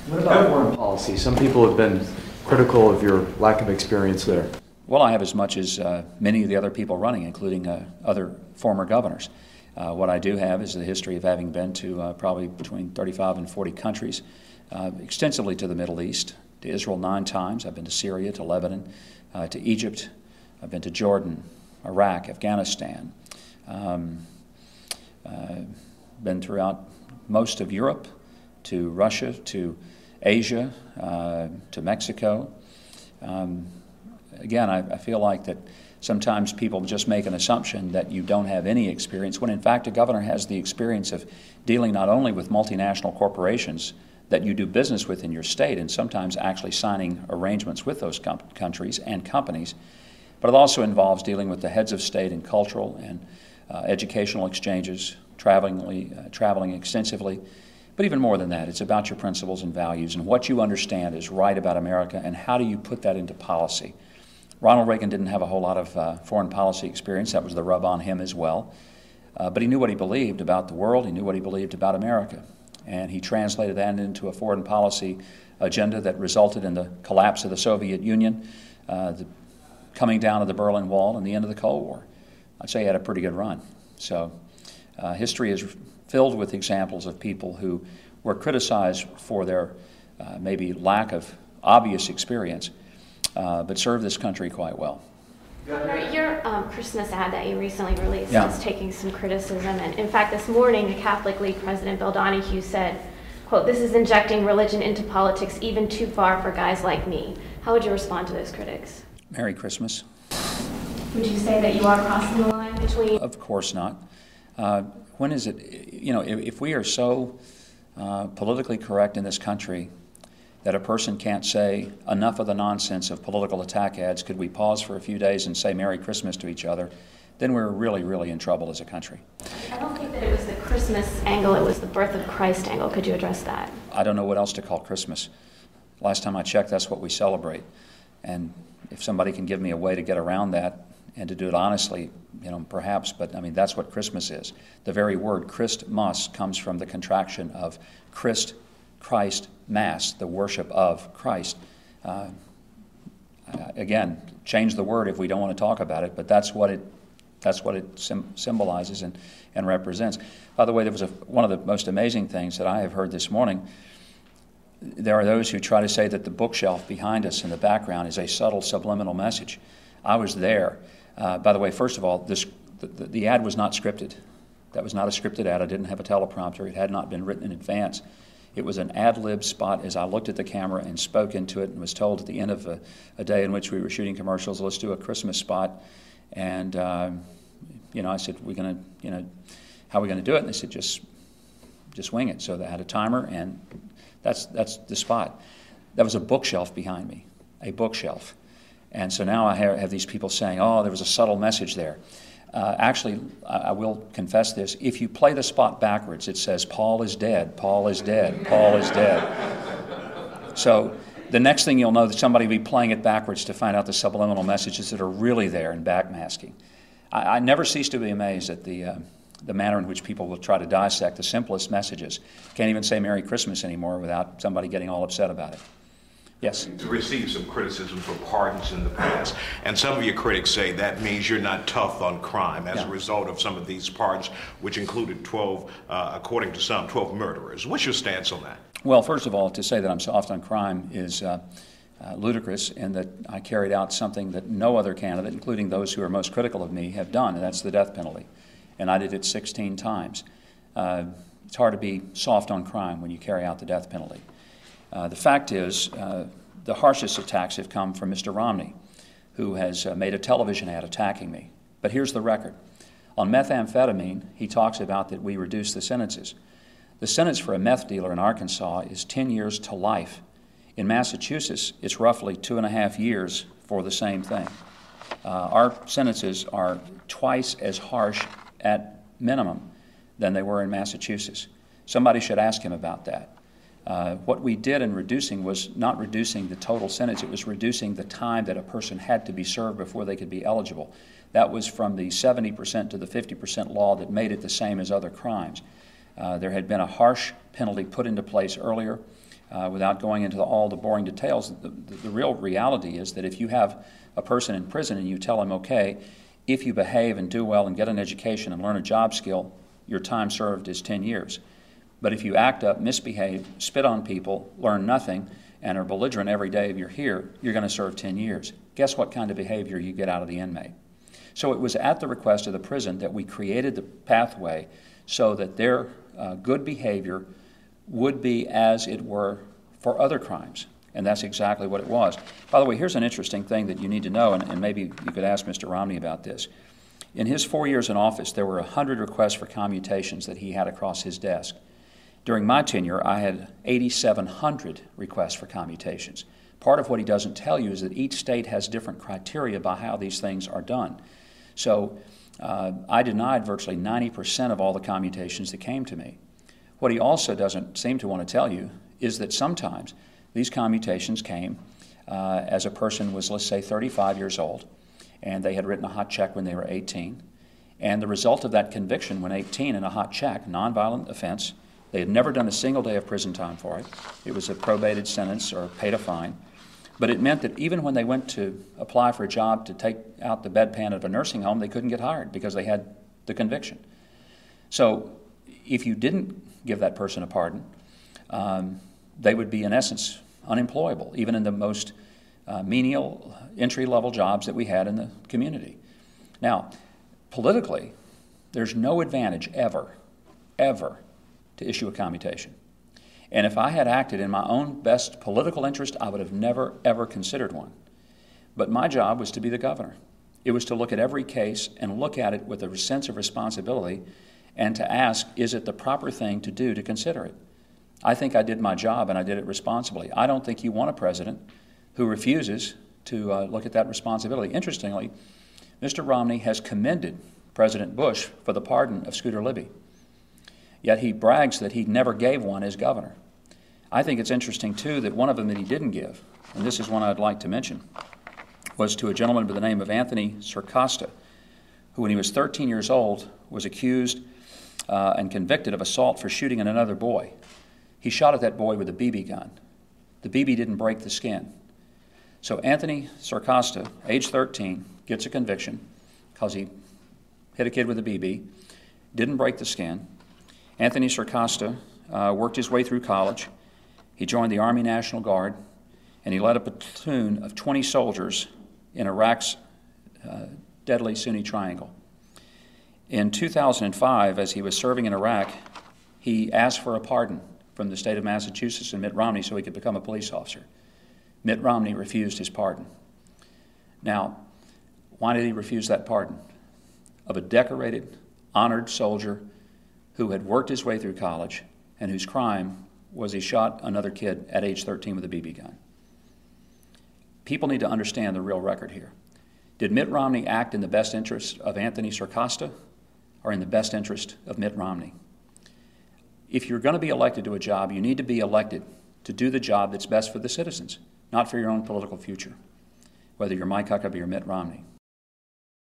What about foreign policy? Some people have been critical of your lack of experience there. Well, I have as much as many of the other people running, including other former governors. What I do have is the history of having been to probably between 35 and 40 countries, extensively to the Middle East, to Israel 9 times. I've been to Syria, to Lebanon, to Egypt. I've been to Jordan, Iraq, Afghanistan. Been throughout most of Europe, to Russia, to Asia, to Mexico. Again, I feel like that sometimes people just make an assumption that you don't have any experience, when in fact a governor has the experience of dealing not only with multinational corporations that you do business with in your state, and sometimes actually signing arrangements with those countries and companies, but it also involves dealing with the heads of state in cultural and educational exchanges, traveling extensively. But even more than that, it's about your principles and values and what you understand is right about America and how do you put that into policy. Ronald Reagan didn't have a whole lot of foreign policy experience. That was the rub on him as well. But he knew what he believed about the world. He knew what he believed about America. And he translated that into a foreign policy agenda that resulted in the collapse of the Soviet Union, the coming down of the Berlin Wall, and the end of the Cold War. I'd say he had a pretty good run. So history is filled with examples of people who were criticized for their maybe lack of obvious experience, but served this country quite well. Governor, your Christmas ad that you recently released is taking some criticism. And in fact, this morning, the Catholic League President Bill Donahue said, quote, "This is injecting religion into politics even too far for guys like me." How would you respond to those critics? Merry Christmas. Would you say that you are crossing the line between? Of course not. When is it, you know, if we are so politically correct in this country that a person can't say enough of the nonsense of political attack ads, could we pause for a few days and say Merry Christmas to each other, then we're really, really in trouble as a country. I don't think that it was the Christmas angle, it was the birth of Christ angle. Could you address that? I don't know what else to call Christmas. Last time I checked, that's what we celebrate. And if somebody can give me a way to get around that and to do it honestly, you know, perhaps, but I mean, that's what Christmas is. The very word Christmas comes from the contraction of Christ, Mass, the worship of Christ. Again, change the word if we don't want to talk about it, but that's what it symbolizes and represents. By the way, there was one of the most amazing things that I have heard this morning. There are those who try to say that the bookshelf behind us in the background is a subtle subliminal message. I was there. By the way, first of all, the ad was not scripted. That was not a scripted ad. I didn't have a teleprompter. It had not been written in advance. It was an ad-lib spot as I looked at the camera and spoke into it and was told at the end of a day in which we were shooting commercials, let's do a Christmas spot. And, you know, I said, we're going to, you know, how are we going to do it? And they said, just wing it. So they had a timer, and that's the spot. That was a bookshelf behind me, a bookshelf. And so now I have these people saying, oh, there was a subtle message there. Actually, I will confess this. If you play the spot backwards, it says, Paul is dead, Paul is dead, Paul is dead. So the next thing you'll know that somebody will be playing it backwards to find out the subliminal messages that are really there in backmasking. I never cease to be amazed at the manner in which people will try to dissect the simplest messages. Can't even say Merry Christmas anymore without somebody getting all upset about it. Yes? To receive some criticism for pardons in the past. And some of your critics say that means you're not tough on crime as a result of some of these pardons, which included 12, according to some, 12 murderers. What's your stance on that? Well, first of all, to say that I'm soft on crime is ludicrous, in that I carried out something that no other candidate, including those who are most critical of me, have done, and that's the death penalty. And I did it 16 times. It's hard to be soft on crime when you carry out the death penalty. The fact is, the harshest attacks have come from Mr. Romney, who has made a television ad attacking me. But here's the record. On methamphetamine, he talks about that we reduce the sentences. The sentence for a meth dealer in Arkansas is 10 years to life. In Massachusetts, it's roughly 2.5 years for the same thing. Our sentences are twice as harsh at minimum than they were in Massachusetts. Somebody should ask him about that. What we did in reducing was not reducing the total sentence, it was reducing the time that a person had to be served before they could be eligible. That was from the 70% to the 50% law that made it the same as other crimes. There had been a harsh penalty put into place earlier. without going into all the boring details, the real reality is that if you have a person in prison and you tell him, okay, if you behave and do well and get an education and learn a job skill, your time served is 10 years. But if you act up, misbehave, spit on people, learn nothing, and are belligerent every day you're here, you're going to serve 10 years. Guess what kind of behavior you get out of the inmate? So it was at the request of the prison that we created the pathway so that their good behavior would be as it were for other crimes. And that's exactly what it was. By the way, here's an interesting thing that you need to know, and maybe you could ask Mr. Romney about this. In his 4 years in office, there were 100 requests for commutations that he had across his desk. During my tenure, I had 8,700 requests for commutations. Part of what he doesn't tell you is that each state has different criteria by how these things are done. So I denied virtually 90% of all the commutations that came to me. What he also doesn't seem to want to tell you is that sometimes these commutations came as a person was, let's say, 35 years old, and they had written a hot check when they were 18. And the result of that conviction when 18 in a hot check, nonviolent offense, they had never done a single day of prison time for it. It was a probated sentence or paid a fine. But it meant that even when they went to apply for a job to take out the bedpan of a nursing home, they couldn't get hired because they had the conviction. So if you didn't give that person a pardon, they would be, in essence, unemployable, even in the most menial entry-level jobs that we had in the community. Now, politically, there's no advantage ever to issue a commutation. And if I had acted in my own best political interest, I would have never, ever considered one. But my job was to be the governor. It was to look at every case and look at it with a sense of responsibility and to ask, is it the proper thing to do to consider it? I think I did my job and I did it responsibly. I don't think you want a president who refuses to look at that responsibility. Interestingly, Mr. Romney has commended President Bush for the pardon of Scooter Libby. Yet he brags that he never gave one as governor. I think it's interesting, too, that one of them that he didn't give, and this is one I'd like to mention, was to a gentleman by the name of Anthony Sircosta, who, when he was 13 years old, was accused and convicted of assault for shooting at another boy. He shot at that boy with a BB gun. The BB didn't break the skin. So Anthony Sircosta, age 13, gets a conviction because he hit a kid with a BB, didn't break the skin. Anthony Sircosta worked his way through college. He joined the Army National Guard, and he led a platoon of 20 soldiers in Iraq's deadly Sunni Triangle. In 2005, as he was serving in Iraq, he asked for a pardon from the state of Massachusetts and Mitt Romney so he could become a police officer. Mitt Romney refused his pardon. Now, why did he refuse that pardon? Of a decorated, honored soldier who had worked his way through college and whose crime was he shot another kid at age 13 with a BB gun. People need to understand the real record here. Did Mitt Romney act in the best interest of Anthony Sircosta or in the best interest of Mitt Romney? If you're going to be elected to a job, you need to be elected to do the job that's best for the citizens, not for your own political future, whether you're Mike Huckabee or Mitt Romney.